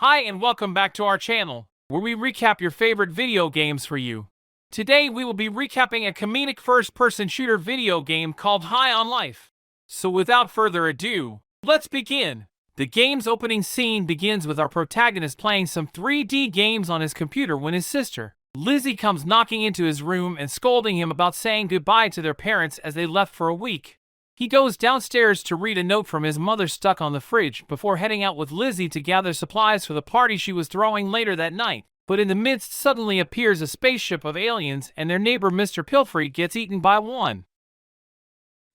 Hi and welcome back to our channel, where we recap your favorite video games for you. Today we will be recapping a comedic first-person shooter video game called High on Life. So without further ado, let's begin! The game's opening scene begins with our protagonist playing some 3D games on his computer when his sister, Lizzie, comes knocking into his room and scolding him about saying goodbye to their parents as they left for a week. He goes downstairs to read a note from his mother stuck on the fridge before heading out with Lizzie to gather supplies for the party she was throwing later that night. But in the midst suddenly appears a spaceship of aliens and their neighbor Mr. Pilfrey gets eaten by one.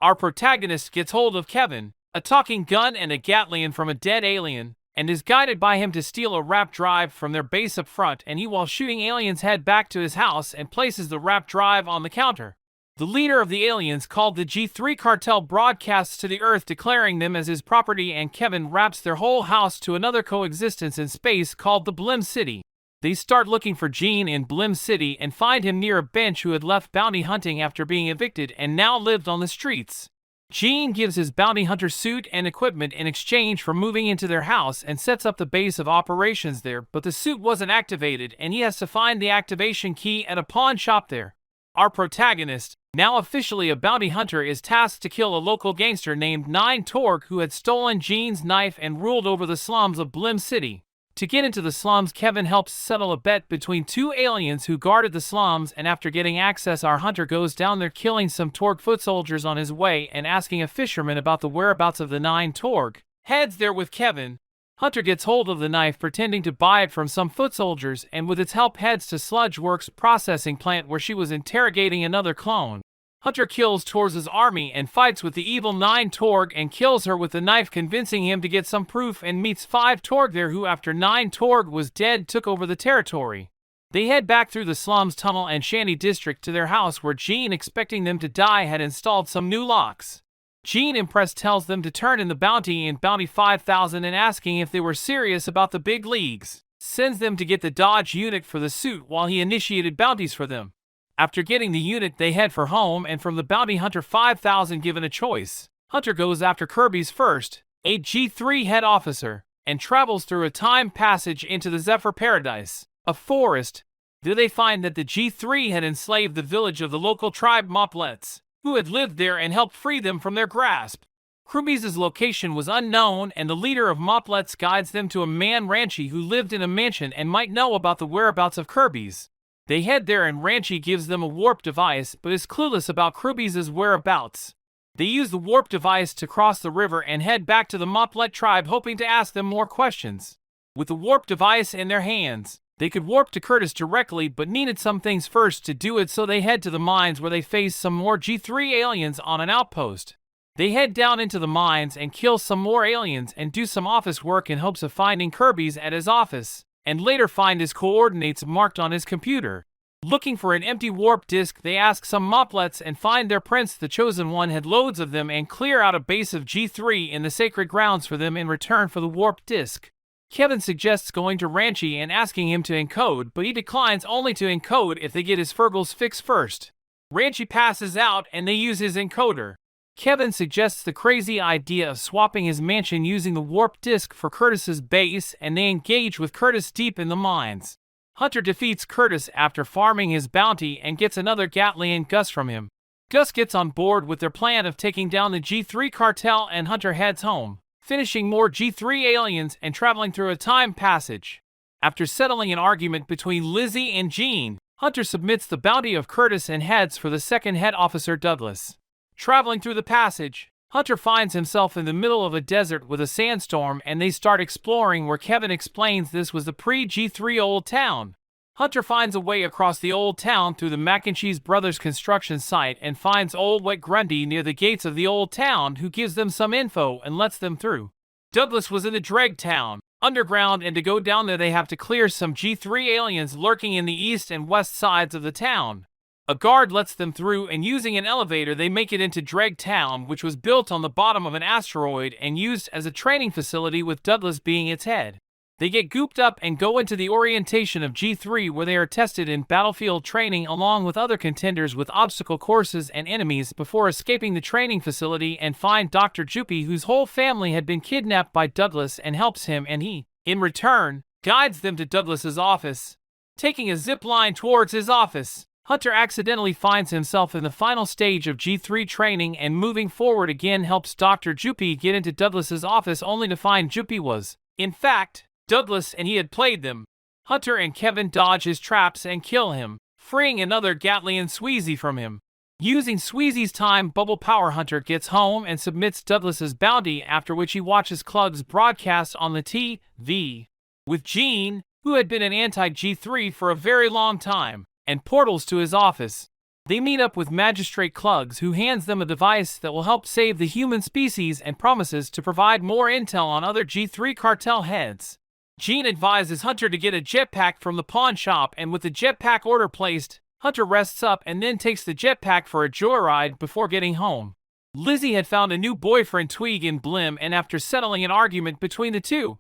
Our protagonist gets hold of Kevin, a talking gun and a Gatlian from a dead alien, and is guided by him to steal a wrap drive from their base up front, and he, while shooting aliens, head back to his house and places the wrap drive on the counter. The leader of the aliens, called the G3 cartel, broadcasts to the Earth declaring them as his property, and Kevin wraps their whole house to another coexistence in space called the Blim City. They start looking for Gene in Blim City and find him near a bench who had left bounty hunting after being evicted and now lived on the streets. Gene gives his bounty hunter suit and equipment in exchange for moving into their house and sets up the base of operations there, but the suit wasn't activated and he has to find the activation key at a pawn shop there. Our protagonist, now officially a bounty hunter, is tasked to kill a local gangster named Nine Torg who had stolen Gene's knife and ruled over the slums of Blim City. To get into the slums, Kevin helps settle a bet between two aliens who guarded the slums, and after getting access, our hunter goes down there, killing some Torg foot soldiers on his way and asking a fisherman about the whereabouts of the Nine Torg. Heads there with Kevin. Hunter gets hold of the knife, pretending to buy it from some foot soldiers, and with its help heads to Sludgeworks processing plant where she was interrogating another clone. Hunter kills Torg's army and fights with the evil Nine Torg and kills her with the knife, convincing him to get some proof, and meets 5 Torg there who, after Nine Torg was dead, took over the territory. They head back through the slums tunnel and shanty district to their house where Gene, expecting them to die, had installed some new locks. Gene, impressed, tells them to turn in the bounty in Bounty 5000 and asking if they were serious about the big leagues. Sends them to get the Dodge unit for the suit while he initiated bounties for them. After getting the unit, they head for home, and from the Bounty Hunter 5000 given a choice, Hunter goes after Kirby's first, a G3 head officer, and travels through a time passage into the Zephyr Paradise, a forest. There they find that the G3 had enslaved the village of the local tribe Moplets, who had lived there and helped free them from their grasp. Kirby's location was unknown, and the leader of Moplets guides them to a man Ranchi who lived in a mansion and might know about the whereabouts of Kirby's. They head there and Ranchi gives them a warp device but is clueless about Kirby's whereabouts. They use the warp device to cross the river and head back to the Moplet tribe, hoping to ask them more questions. With the warp device in their hands, they could warp to Curtis directly but needed some things first to do it, so they head to the mines where they face some more G3 aliens on an outpost. They head down into the mines and kill some more aliens and do some office work in hopes of finding Kirby's at his office, and later find his coordinates marked on his computer. Looking for an empty warp disk, they ask some Moplets and find their prince, the Chosen One, had loads of them, and clear out a base of G3 in the sacred grounds for them in return for the warp disk. Kevin suggests going to Ranchi and asking him to encode, but he declines, only to encode if they get his Fergal's fix first. Ranchi passes out and they use his encoder. Kevin suggests the crazy idea of swapping his mansion using the warp disk for Curtis's base, and they engage with Curtis deep in the mines. Hunter defeats Curtis after farming his bounty and gets another Gatlian, Gus, from him. Gus gets on board with their plan of taking down the G3 cartel, and Hunter heads home, finishing more G3 aliens and traveling through a time passage. After settling an argument between Lizzie and Gene, Hunter submits the bounty of Curtis and heads for the second head officer, Douglas. Traveling through the passage, Hunter finds himself in the middle of a desert with a sandstorm, and they start exploring where Kevin explains this was the pre-G3 old town. Hunter finds a way across the old town through the Mac and Cheese Brothers construction site and finds Old Wet Grundy near the gates of the old town, who gives them some info and lets them through. Douglas was in the Dreg town, underground, and to go down there they have to clear some G3 aliens lurking in the east and west sides of the town. A guard lets them through, and using an elevator they make it into Dreg Town, which was built on the bottom of an asteroid and used as a training facility with Douglas being its head. They get gooped up and go into the orientation of G3, where they are tested in battlefield training along with other contenders with obstacle courses and enemies before escaping the training facility and find Dr. Juppy, whose whole family had been kidnapped by Douglas, and helps him, and he, in return, guides them to Douglas's office. Taking a zip line towards his office, Hunter accidentally finds himself in the final stage of G3 training, and moving forward again helps Dr. Juppy get into Douglas's office, only to find Juppy was, in fact, Douglas, and he had played them. Hunter and Kevin dodge his traps and kill him, freeing another Gatlian Squeezy from him. Using Squeezy's time bubble power, Hunter gets home and submits Douglas's bounty, after which he watches Clug's broadcast on the TV with Gene, who had been an anti-G3 for a very long time, and portals to his office. They meet up with Magistrate Clugs, who hands them a device that will help save the human species and promises to provide more intel on other G3 cartel heads. Gene advises Hunter to get a jetpack from the pawn shop, and with the jetpack order placed, Hunter rests up and then takes the jetpack for a joyride before getting home. Lizzie had found a new boyfriend, Tweeg, in Blim, and after settling an argument between the two,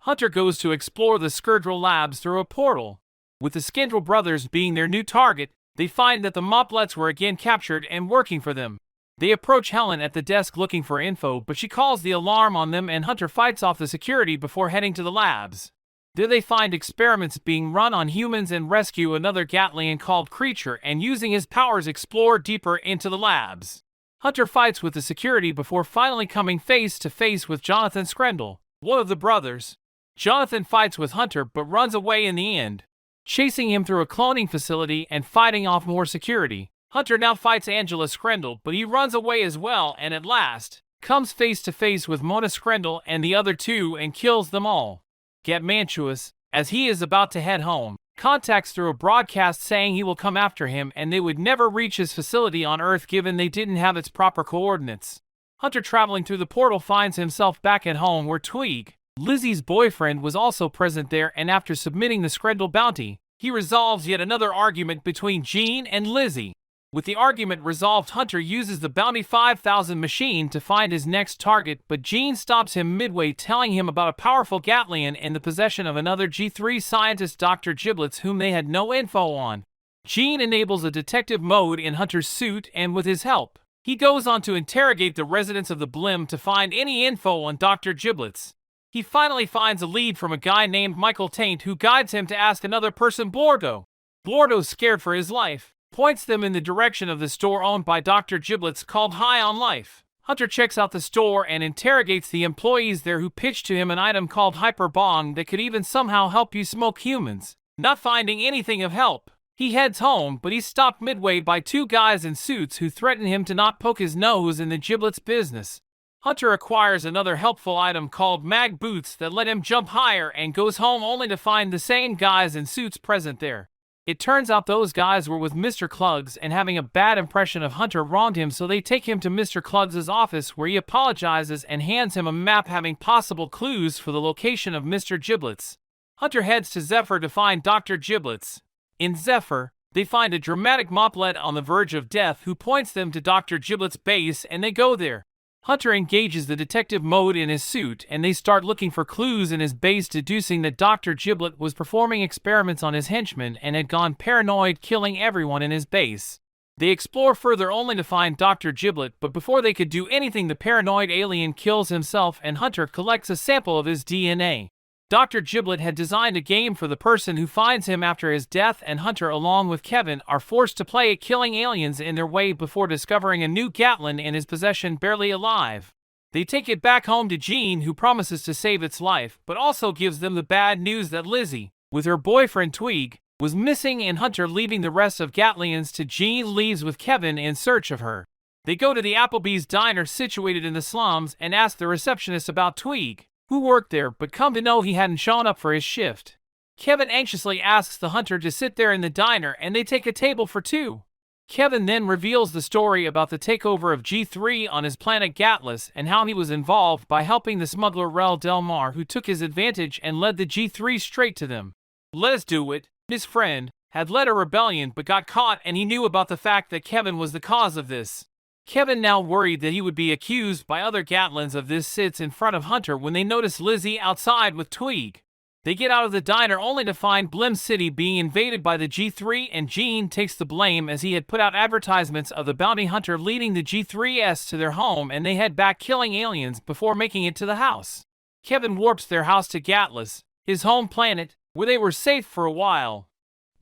Hunter goes to explore the Skurdril labs through a portal. With the Skindril brothers being their new target, they find that the Moplets were again captured and working for them. They approach Helen at the desk looking for info, but she calls the alarm on them, and Hunter fights off the security before heading to the labs. There they find experiments being run on humans and rescue another Gatlian called Creature, and using his powers explore deeper into the labs. Hunter fights with the security before finally coming face to face with Jonathan Skrendel, one of the brothers. Jonathan fights with Hunter but runs away in the end, chasing him through a cloning facility and fighting off more security. Hunter now fights Angela Skrendel, but he runs away as well, and at last comes face to face with Mona Skrendel and the other two and kills them all. Gatmantuous, as he is about to head home, contacts through a broadcast saying he will come after him and they would never reach his facility on Earth given they didn't have its proper coordinates. Hunter, traveling through the portal, finds himself back at home where Tweeg, Lizzie's boyfriend, was also present there, and after submitting the Skrendel bounty, he resolves yet another argument between Gene and Lizzie. With the argument resolved, Hunter uses the Bounty 5000 machine to find his next target, but Gene stops him midway, telling him about a powerful Gatlian in the possession of another G3 scientist, Dr. Giblets, whom they had no info on. Gene enables a detective mode in Hunter's suit, and with his help, he goes on to interrogate the residents of the Blim to find any info on Dr. Giblets. He finally finds a lead from a guy named Michael Taint, who guides him to ask another person, Blordo. Blordo, scared for his life, points them in the direction of the store owned by Dr. Giblets called High on Life. Hunter checks out the store and interrogates the employees there, who pitch to him an item called Hyper Bong that could even somehow help you smoke humans. Not finding anything of help, he heads home, but he's stopped midway by two guys in suits who threaten him to not poke his nose in the Giblets business. Hunter acquires another helpful item called Mag Boots that let him jump higher, and goes home only to find the same guys in suits present there. It turns out those guys were with Mr. Clugs, and having a bad impression of Hunter wronged him, so they take him to Mr. Clugs' office, where he apologizes and hands him a map having possible clues for the location of Mr. Giblets. Hunter heads to Zephyr to find Dr. Giblets. In Zephyr, they find a dramatic Moplet on the verge of death who points them to Dr. Giblets' base, and they go there. Hunter engages the detective mode in his suit, and they start looking for clues in his base, deducing that Dr. Giblet was performing experiments on his henchmen and had gone paranoid, killing everyone in his base. They explore further only to find Dr. Giblet, but before they could do anything, the paranoid alien kills himself and Hunter collects a sample of his DNA. Dr. Giblet had designed a game for the person who finds him after his death, and Hunter, along with Kevin, are forced to play it, killing aliens in their way before discovering a new Gatlin in his possession, barely alive. They take it back home to Jean, who promises to save its life, but also gives them the bad news that Lizzie, with her boyfriend Tweeg, was missing, and Hunter, leaving the rest of Gatlians to Jean, leaves with Kevin in search of her. They go to the Applebee's diner situated in the slums and ask the receptionist about Tweeg, who worked there, but come to know he hadn't shown up for his shift. Kevin anxiously asks the Hunter to sit there in the diner, and they take a table for two. Kevin then reveals the story about the takeover of G3 on his planet Gatlas, and how he was involved by helping the smuggler Rel Del Mar, who took his advantage and led the G3 straight to them. Les DeWitt, his friend, had led a rebellion but got caught, and he knew about the fact that Kevin was the cause of this. Kevin, now worried that he would be accused by other Gatlins of this, sits in front of Hunter when they notice Lizzie outside with Tweeg. They get out of the diner only to find Blim City being invaded by the G3, and Gene takes the blame as he had put out advertisements of the bounty hunter leading the G3s to their home, and they head back killing aliens before making it to the house. Kevin warps their house to Gatlas, his home planet, where they were safe for a while.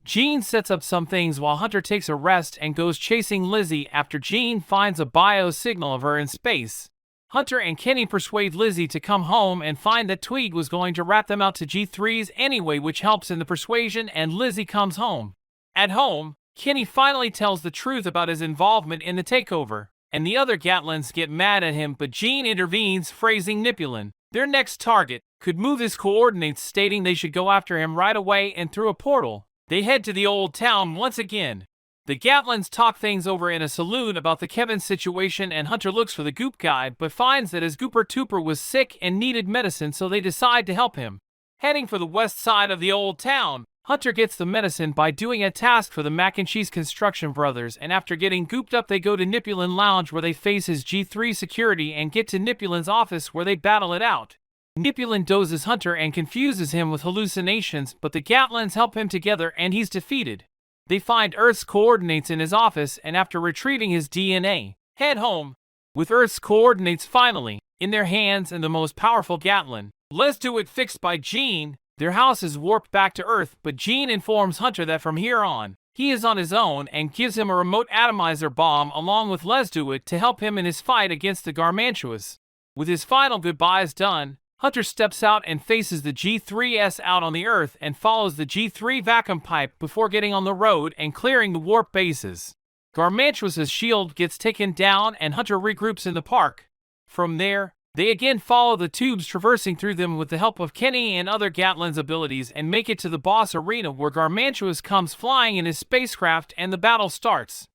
Gene sets up some things while Hunter takes a rest and goes chasing Lizzie after Gene finds a bio signal of her in space. Hunter and Kenny persuade Lizzie to come home and find that Tweed was going to rat them out to G3s anyway, which helps in the persuasion, and Lizzie comes home. At home, Kenny finally tells the truth about his involvement in the takeover, and the other Gatlins get mad at him, but Gene intervenes, phrasing Nipulin, their next target, could move his coordinates, stating they should go after him right away, and through a portal, they head to the old town once again. The Gatlins talk things over in a saloon about the Kevin situation, and Hunter looks for the Goop guy but finds that his Gooper Tooper was sick and needed medicine, so they decide to help him. Heading for the west side of the old town, Hunter gets the medicine by doing a task for the Mac and Cheese Construction Brothers, and after getting gooped up they go to Nipulin Lounge where they face his G3 security and get to Nipulin's office where they battle it out. Nipulin dozes Hunter and confuses him with hallucinations, but the Gatlins help him together and he's defeated. They find Earth's coordinates in his office, and after retrieving his DNA, head home. With Earth's coordinates finally in their hands and the most powerful Gatlin, let's do it, fixed by Gene, their house is warped back to Earth, but Gene informs Hunter that from here on, he is on his own and gives him a remote atomizer bomb along with Lesduit to help him in his fight against the Garmantuas. With his final goodbyes done, Hunter steps out and faces the G3s out on the Earth and follows the G3 vacuum pipe before getting on the road and clearing the warp bases. Garmantuas' shield gets taken down and Hunter regroups in the park. From there, they again follow the tubes, traversing through them with the help of Kenny and other Gatlins' abilities, and make it to the boss arena where Garmantuas comes flying in his spacecraft and the battle starts.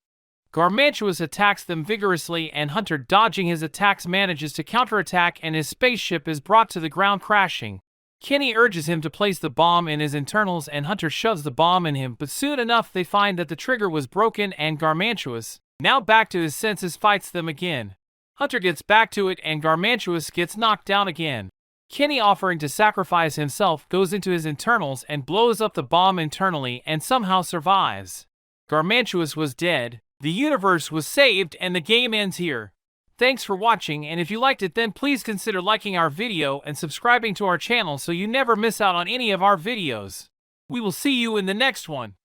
Garmantuas attacks them vigorously, and Hunter, dodging his attacks, manages to counterattack and his spaceship is brought to the ground crashing. Kenny urges him to place the bomb in his internals and Hunter shoves the bomb in him, but soon enough they find that the trigger was broken and Garmantuas, now back to his senses, fights them again. Hunter gets back to it and Garmantuas gets knocked down again. Kenny, offering to sacrifice himself, goes into his internals and blows up the bomb internally and somehow survives. Garmantuas was dead. The universe was saved and the game ends here. Thanks for watching, and if you liked it then please consider liking our video and subscribing to our channel so you never miss out on any of our videos. We will see you in the next one.